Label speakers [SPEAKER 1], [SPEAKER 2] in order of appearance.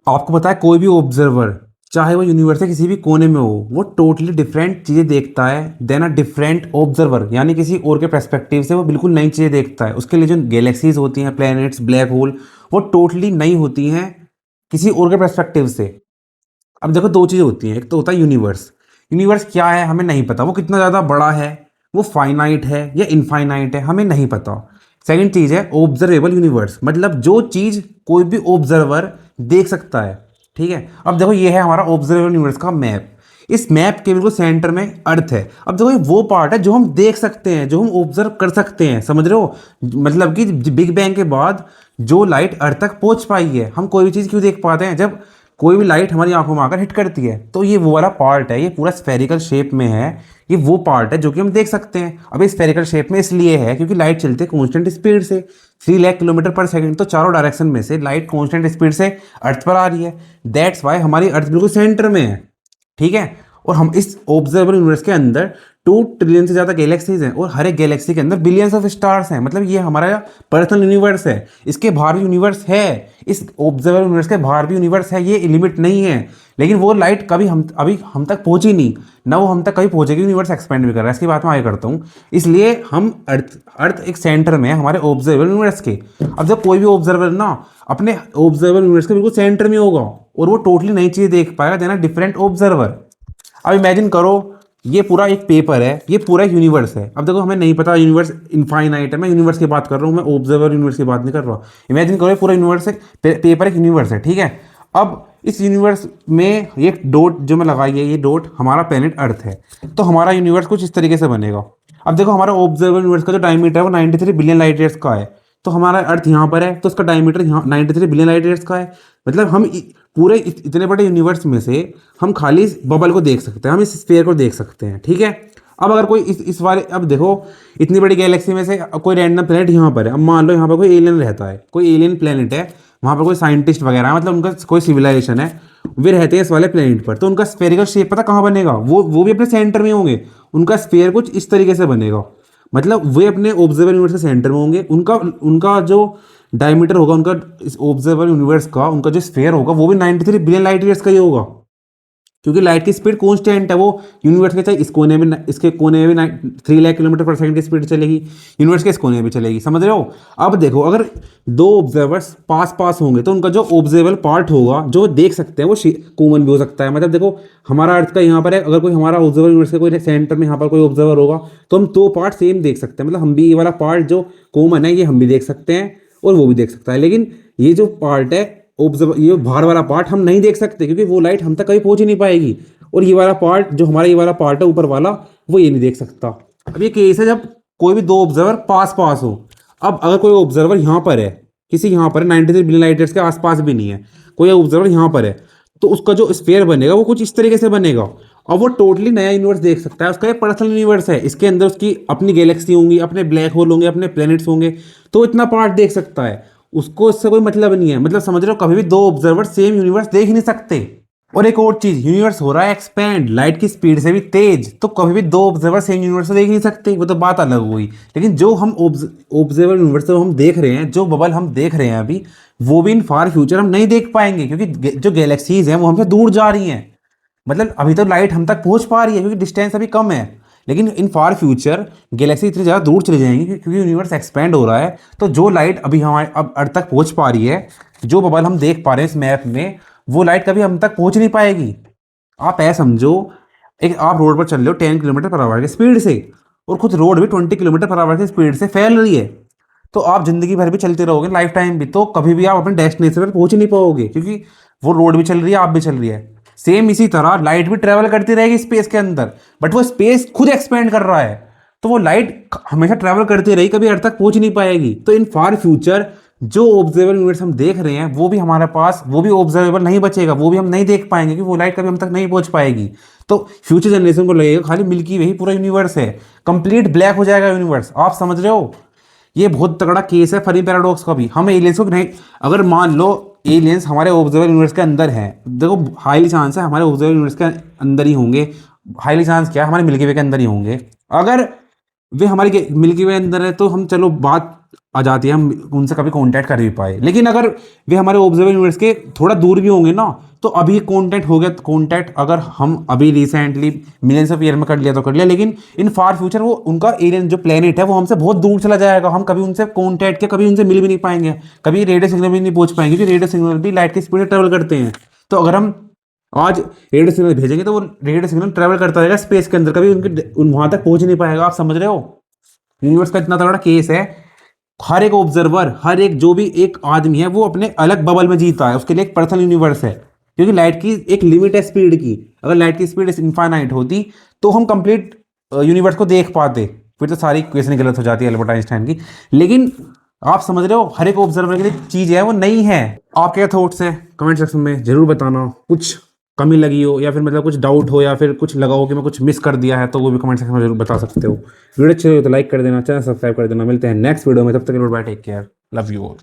[SPEAKER 1] आपको पता है कोई भी ऑब्जर्वर चाहे वो यूनिवर्स के किसी भी कोने में हो वो टोटली डिफरेंट चीज़ें देखता है देन अ डिफरेंट ऑब्जर्वर, यानी किसी और के पर्सपेक्टिव से वो बिल्कुल नई चीज़ें देखता है। उसके लिए जो गैलेक्सीज होती हैं, प्लैनेट्स, ब्लैक होल, वो टोटली नई होती हैं किसी और के पर्सपेक्टिव से। अब देखो दो चीज़ें होती हैं, एक तो होता है यूनिवर्स। यूनिवर्स क्या है हमें नहीं पता, वो कितना ज़्यादा बड़ा है, वो फाइनाइट है या इनफाइनाइट है हमें नहीं पता। सेकंड चीज़ है ऑब्जर्वेबल यूनिवर्स, मतलब जो चीज़ कोई भी ऑब्जर्वर देख सकता है। ठीक है, अब देखो ये है हमारा ऑब्जर्वेबल यूनिवर्स का मैप। इस मैप के बिल्कुल सेंटर में अर्थ है। अब देखो ये वो पार्ट है जो हम देख सकते हैं, जो हम ऑब्जर्व कर सकते हैं, समझ रहे हो? मतलब कि बिग बैंग के बाद जो लाइट अर्थ तक पहुंच पाई है, हम कोई भी चीज़ क्यों देख पाते हैं? जब कोई भी लाइट हमारी आंखों में आकर हिट करती है, तो ये वो वाला पार्ट है, ये पूरा स्फेरिकल शेप में है। ये वो पार्ट है जो कि हम देख सकते हैं। अब ये स्फेरिकल शेप में इसलिए है क्योंकि लाइट चलती है कॉन्स्टेंट स्पीड से 3 लाख किलोमीटर पर सेकंड, तो चारों डायरेक्शन में से लाइट कॉन्स्टेंट स्पीड से अर्थ पर आ रही है। दैट्स वाई हमारी अर्थ बिल्कुल सेंटर में है। ठीक है, और हम इस ऑब्जर्वेबल यूनिवर्स के अंदर 2 ट्रिलियन से ज़्यादा गैलेक्सीज हैं और हर एक गैलेक्सी के अंदर बिलियंस ऑफ स्टार्स हैं। मतलब ये हमारा पर्सनल यूनिवर्स है। इसके बाहर भी यूनिवर्स है, इस ऑब्जर्वेबल यूनिवर्स के बाहर भी यूनिवर्स है, ये लिमिट नहीं है। लेकिन वो लाइट कभी हम तक पहुंची नहीं, ना वो हम तक कभी पहुंचेगी। यूनिवर्स एक्सपेंड भी कर रहा है, इसकी बात मैं आगे करता हूँ। इसलिए हम अर्थ अर्थ एक सेंटर में है हमारे ऑब्जर्वेबल यूनिवर्स के। अब जब कोई भी ऑब्जर्वर ना अपने ऑब्जर्वेबल यूनिवर्स के बिल्कुल सेंटर में होगा और वो टोटली नई चीज़ देख पाएगा देना डिफरेंट ऑब्जर्वर। अब इमेजिन करो ये पूरा एक पेपर है, ये पूरा एक यूनिवर्स है। अब देखो हमें नहीं पता यूनिवर्स इनफाइनाइट है, मैं यूनिवर्स की बात कर रहा हूँ, मैं ऑब्जर्वर यूनिवर्स की बात नहीं कर रहा हूँ। इमेजिन करो ये पूरा यूनिवर्स एक पेपर एक यूनिवर्स है। ठीक है, अब इस यूनिवर्स में ये डॉट जो मैं लगाई है, ये डॉट हमारा प्लेनेट अर्थ है। तो हमारा यूनिवर्स कुछ इस तरीके से बनेगा। अब देखो हमारा ऑब्जर्वर यूनिवर्स का जो डायमीटर है वो 93 बिलियन लाइट ईयर्स का है। तो हमारा अर्थ यहाँ पर है तो उसका डायमीटर यहाँ 93 बिलियन लाइट ईयर्स का है। मतलब हम पूरे इतने बड़े यूनिवर्स में से हम खाली इस बबल को देख सकते हैं, हम इस स्फीयर को देख सकते हैं। ठीक है, अब अगर कोई इस वाले, अब देखो इतनी बड़ी गैलेक्सी में से कोई रैंडम प्लेनेट यहाँ पर है। अब मान लो यहाँ पर कोई एलियन रहता है, कोई एलियन प्लेनेट है, वहाँ पर कोई साइंटिस्ट वगैरह है, मतलब उनका कोई सिविलाइजेशन है, वे रहते हैं इस वाले प्लेनेट पर। तो उनका स्फेरिकल शेप पता कहाँ बनेगा? वो भी अपने सेंटर में होंगे। उनका स्फेयर कुछ इस तरीके से बनेगा, मतलब वे अपने ऑब्जर्वर यूनिवर्स के सेंटर में होंगे। उनका उनका जो डायमीटर होगा उनका इस ऑब्जर्वर यूनिवर्स का, उनका जो स्फेयर होगा वो भी 93 बिलियन लाइट ईयर्स का ही होगा, क्योंकि लाइट की स्पीड कांस्टेंट है। वो यूनिवर्स के चाहे इस कोने में, इसके कोने में 3 लाख किलोमीटर पर सेकंड की स्पीड चलेगी, यूनिवर्स के इस कोने में भी चलेगी। समझ रहे हो? अब देखो अगर दो ऑब्जर्वर्स पास पास होंगे तो उनका जो ऑब्जर्वेबल पार्ट होगा जो देख सकते हैं वो कॉमन भी हो सकता है। मतलब देखो हमारा अर्थ का यहाँ पर है, अगर कोई हमारा ऑब्जर्वर यूनिवर्स के कोई सेंटर में यहाँ पर कोई ऑब्जर्वर होगा तो हम दो पार्ट सेम देख सकते हैं। मतलब हम भी ये वाला पार्ट जो कॉमन है ये हम भी देख सकते हैं और वो भी देख सकता है। लेकिन ये जो पार्ट है ऑब्जर्व, ये बाहर वाला पार्ट हम नहीं देख सकते क्योंकि वो लाइट हम तक कभी पहुंच ही नहीं पाएगी। और ये वाला पार्ट जो हमारा ये वाला पार्ट है ऊपर वाला, वो ये नहीं देख सकता। अब ये केस है जब कोई भी दो ऑब्जर्वर पास पास हो। अब अगर कोई ऑब्जर्वर यहाँ पर है, किसी यहाँ पर 93 बिलियन लाइट ईयर्स के आसपास भी नहीं है, कोई ऑब्जर्वर यहाँ पर है, तो उसका जो स्फीयर बनेगा वो कुछ इस तरीके से बनेगा और वो टोटली नया यूनिवर्स देख सकता है। उसका एक पर्सनल यूनिवर्स है, इसके अंदर उसकी अपनी गैलेक्सी होंगी, अपने ब्लैक होल होंगे, अपने प्लैनेट्स होंगे, तो इतना पार्ट देख सकता है। उसको इससे कोई मतलब नहीं है। मतलब समझ रहे हो, कभी भी दो ऑब्जर्वर सेम यूनिवर्स देख ही नहीं सकते। और एक और चीज, यूनिवर्स हो रहा है एक्सपैंड लाइट की स्पीड से भी तेज, तो कभी भी दो ऑब्जर्वर सेम यूनिवर्स देख नहीं सकते, वो तो बात अलग हुई। लेकिन जो हम ऑब्जर्वर यूनिवर्स हम देख रहे हैं, जो बबल हम देख रहे हैं अभी, वो भी इन फार फ्यूचर हम नहीं देख पाएंगे क्योंकि जो गैलेक्सीज हैं वो हमसे दूर जा रही हैं। मतलब अभी तो लाइट हम तक पहुंच पा रही है क्योंकि डिस्टेंस अभी कम है, लेकिन इन फार फ्यूचर गैलेक्सी इतनी ज़्यादा दूर चली जाएंगी क्योंकि यूनिवर्स एक्सपेंड हो रहा है। तो जो लाइट अभी हमारे अब अर्थ तक पहुंच पा रही है, जो बबल हम देख पा रहे हैं इस मैप में, वो लाइट कभी हम तक पहुंच नहीं पाएगी। आप ऐसा समझो, एक आप रोड पर चल रहे हो 10 किलोमीटर पर आवर की स्पीड से और खुद रोड भी 20 किलोमीटर पर आवर की स्पीड से फैल रही है, तो आप जिंदगी भर भी चलते रहोगे, लाइफ टाइम भी, तो कभी भी आप अपने डेस्टिनेशन पर पहुंच ही नहीं पाओगे क्योंकि वो रोड भी चल रही है, आप भी चल रही है। सेम इसी तरह लाइट भी ट्रेवल करती रहेगी स्पेस के अंदर, बट वो स्पेस खुद एक्सपेंड कर रहा है, तो वो लाइट हमेशा ट्रेवल करती रही, कभी अर्थ तक पहुंच नहीं पाएगी। तो इन फार फ्यूचर जो ऑब्जर्वेबल यूनिवर्स हम देख रहे हैं वो भी हमारे पास, वो भी ऑब्जर्वेबल नहीं बचेगा, वो भी हम नहीं देख पाएंगे क्योंकि वो लाइट कभी हम तक नहीं पहुंच पाएगी। तो फ्यूचर जनरेशन को लगेगा खाली मिल्की वे ही पूरा यूनिवर्स है, कंप्लीट ब्लैक हो जाएगा यूनिवर्स। आप समझ रहे हो? ये बहुत तगड़ा केस है फरी पैराडॉक्स का भी। हम एलियंस को नहीं, अगर मान लो एलियंस हमारे ऑब्जर्वर यूनिवर्स के अंदर हैं, देखो हाईली चांस है हमारे ऑब्जर्वर यूनिवर्स के अंदर ही होंगे। हाईली चांस क्या है, हमारे मिल्की वे के अंदर ही होंगे। अगर वे हमारी मिल्की वे अंदर है तो हम चलो बात आ जाती है, हम उनसे कभी कांटेक्ट कर भी पाए। लेकिन अगर वे हमारे ऑब्जर्वर यूनिवर्स के थोड़ा दूर भी होंगे ना, तो अभी कांटेक्ट हो गया, कांटेक्ट अगर हम अभी रिसेंटली मिलियंस ऑफ ईयर में कर लिया तो कर लिया, लेकिन इन फार फ्यूचर वो उनका एलियन जो प्लेनेट है वो हमसे बहुत दूर चला जाएगा, हम कभी उनसे कांटेक्ट के कभी उनसे मिल भी नहीं पाएंगे, कभी रेडियो सिग्नल भी नहीं पहुंच पाएंगे, क्योंकि रेडियो सिग्नल भी लाइट की स्पीड से ट्रेवल करते हैं। तो अगर हम आज रेडियो सिग्नल भेजेंगे तो वो रेडियो सिग्नल ट्रेवल करता रहेगा स्पेस के अंदर, कभी उनके वहां तक पहुंच नहीं पाएगा। आप समझ रहे हो, यूनिवर्स का इतना तगड़ा केस है। हर एक ऑब्जर्वर, हर एक जो भी एक आदमी है वो अपने अलग बबल में जीता है, उसके लिए एक पर्सनल यूनिवर्स है, क्योंकि लाइट की एक लिमिट है स्पीड की। अगर लाइट की स्पीड इनफाइनाइट होती तो हम कंप्लीट यूनिवर्स को देख पाते, फिर तो सारी इक्वेशन गलत हो जाती है अल्बर्ट आइंस्टाइन की। लेकिन आप समझ रहे हो, हर एक ऑब्जर्वर के लिए चीज है वो नई है। आपके क्या थॉट्स है कमेंट सेक्शन में जरूर बताना। कुछ कमी लगी हो या फिर मतलब कुछ डाउट हो या फिर कुछ लगा हो कि मैं कुछ मिस कर दिया है, तो वो भी कमेंट सेक्शन में जरूर बता सकते हो। वीडियो अच्छी लगी तो लाइक कर देना, चैनल सब्सक्राइब कर देना। मिलते हैं नेक्स्ट वीडियो में, तब तक के लिए bye, take care, love you all.